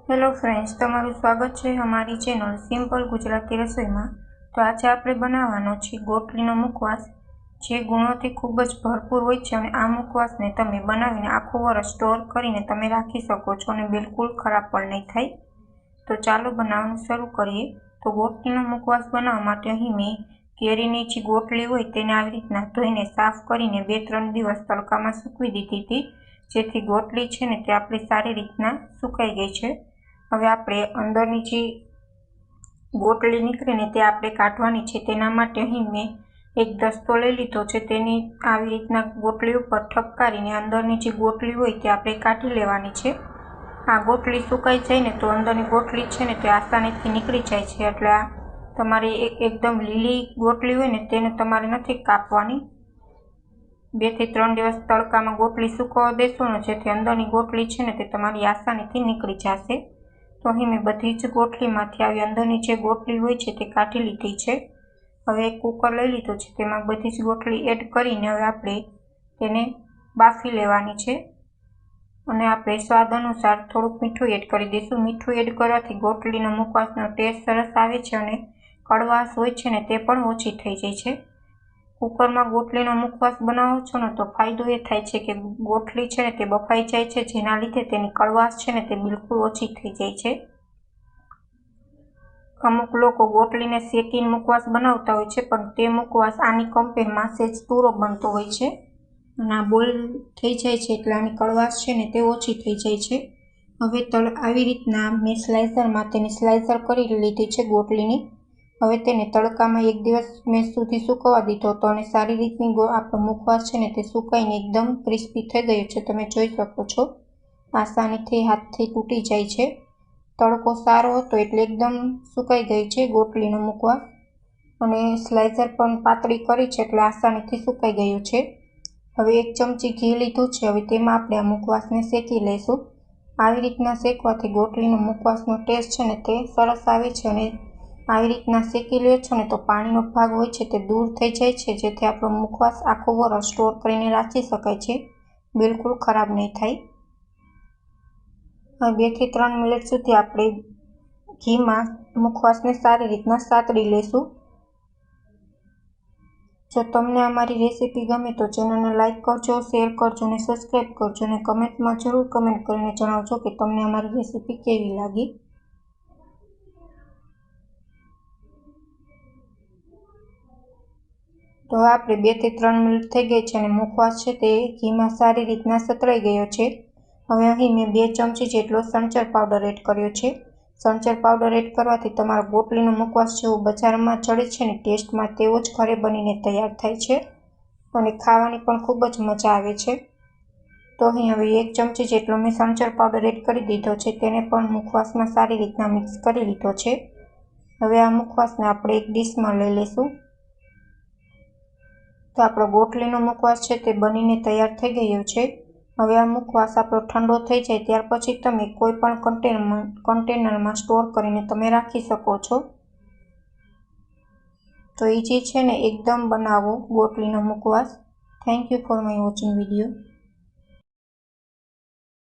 Hello friends, તમારું સ્વાગત છે અમારી ચેનલ સિમ્પલ ગુજરાતી રસોઈમાં। તો આજે આપણે બનાવવાનો છે ગોટલીનો મુખવાસ, જે ગુણોથી ખૂબ જ ભરપૂર હોય છે અને આ મુખવાસને તમે બનાવીને આખું વર્ષ સ્ટોર કરીને તમે રાખી શકો છો અને બિલકુલ ખરાબ પણ નહીં થાય। તો ચાલો બનાવવાનું શરૂ કરીએ। તો ગોટલીનો મુખવાસ બનાવવા માટે અહીં મેં કેરીની જે ગોટલી હોય તેને આવી રીતના ધોઈને સાફ કરીને 2-3 દિવસ તડકામાં સૂકવી દીધી હતી, જેથી ગોટલી છે ને તે આપણી સારી રીતના સુકાઈ ગઈ છે। હવે આપણે અંદરની જે ગોટલી નીકળીને તે આપણે કાઢવાની છે। તેના માટે અહીં મેં એક દસ્તો લઈ લીધો છે, તેની આવી રીતના ગોટલી ઉપર ઠપકારીને અંદરની જે ગોટલી હોય તે આપણે કાઢી લેવાની છે। આ ગોટલી સુકાઈ જાય ને તો અંદરની ગોટલી છે ને તે આસાનીથી નીકળી જાય છે, એટલે આ તમારે એકદમ લીલી ગોટલી હોય ને તેને તમારે નથી કાપવાની। 2 થી 3 દિવસ તડકામાં ગોટલી સુકવવા દેશો ને જેથી અંદરની ગોટલી છે ને તે તમારી આસાનીથી નીકળી જશે। તો અહીં મેં બધી જ ગોટલીમાંથી આવી અંદરની જે ગોટલી હોય છે તે કાઢી લીધી છે। હવે એક કુકર લઈ લીધો છે, તેમાં બધી જ ગોટલી એડ કરીને હવે આપણે તેને બાફી લેવાની છે અને આપણે સ્વાદ અનુસાર થોડુંક મીઠું એડ કરી દઈશું। મીઠું એડ કરવાથી ગોટલીનો મુખવાસનો ટેસ્ટ સરસ આવે છે અને કડવાશ હોય છે ને તે પણ ઓછી થઈ જાય છે। કુકરમાં ગોટલીનો મુખવાસ બનાવો છો ને તો ફાયદો એ થાય છે કે ગોટલી છે ને તે બફાઈ જાય છે, જેના લીધે તેની કડવાશ છે ને તે બિલકુલ ઓછી થઈ જાય છે। અમુક લોકો ગોટલીને શેકીને મુખવાસ બનાવતા હોય છે, પણ તે મુખવાસ આની કમ્પેરમાં સહેજ તુરો બનતો હોય છે અને આ બોઇલ થઈ જાય છે એટલે આની કડવાશ છે ને તે ઓછી થઈ જાય છે। હવે આવી રીતના મેં સ્લાઇસરમાં તેની સ્લાઇસર કરી લીધી છે ગોટલીની। હવે તેને તડકામાં 1 દિવસ મેં સુધી સૂકવવા દીધો હતો અને સારી રીતની આપણો મુખવાસ છે ને તે સુકાઈને એકદમ ક્રિસ્પી થઈ ગયો છે, તમે જોઈ શકો છો। આસાનીથી હાથથી તૂટી જાય છે। તડકો સારો હતો એટલે એકદમ સુકાઈ ગઈ છે ગોટલીનો મુખવાસ અને સ્લાઇસર પણ પાતળી કરી છે એટલે આસાનીથી સુકાઈ ગયું છે। હવે 1 ચમચી ઘી લીધું છે, હવે તેમાં આપણે આ મુખવાસને શેકી લઈશું। આવી રીતના શેકવાથી ગોટલીનો મુખવાસનો ટેસ્ટ છે ને તે સરસ આવે છે અને આવી રીતના શેકી લે છો ને તો પાણીનો ભાગ હોય છે તે દૂર થઈ જાય છે, જેથી આપણો મુખવાસ આખું વર્ષ સ્ટોર કરીને રાખી શકાય છે, બિલકુલ ખરાબ નહીં થાય। હવે 2 થી 3 મિનિટ સુધી આપણે ઘીમાં મુખવાસને સારી રીતના સાતળી લઈશું। જો તમને અમારી રેસીપી ગમે તો ચેનલને લાઇક કરજો, શેર કરજો અને સબસ્ક્રાઈબ કરજો અને કમેન્ટમાં જરૂર કમેન્ટ કરીને જણાવજો કે તમને અમારી રેસીપી કેવી લાગી। તો આપણે 2 થી 3 મિનિટ થઈ ગઈ છે અને મુખવાસ છે તે ઘીમાં સારી રીતના સતળાઈ ગયો છે। હવે અહીં મેં 2 ચમચી જેટલો સંચર પાવડર એડ કર્યો છે। સંચર પાવડર એડ કરવાથી તમારો ગોટલીનો મુખવાસ જેવો બજારમાં ચડે છે ને ટેસ્ટમાં તેવો જ ઘરે બનીને તૈયાર થાય છે અને ખાવાની પણ ખૂબ જ મજા આવે છે। તો અહીં હવે 1 ચમચી જેટલો મેં સંચર પાવડર એડ કરી દીધો છે, તેને પણ મુખવાસમાં સારી રીતના મિક્સ કરી લીધો છે। હવે આ મુખવાસને આપણે એક ડીશમાં લઈ લઈશું। તો આપણો ગોટલીનો મુખવાસ છે તે બનીને તૈયાર થઈ ગયો છે। હવે આ મુખવાસ આપણો ઠંડો થઈ જાય ત્યાર પછી તમે કોઈ પણ કન્ટેનરમાં સ્ટોર કરીને તમે રાખી શકો છો। તો ઈજી છે ને એકદમ બનાવો ગોટલીનો મુખવાસ। Thank you for my watching video.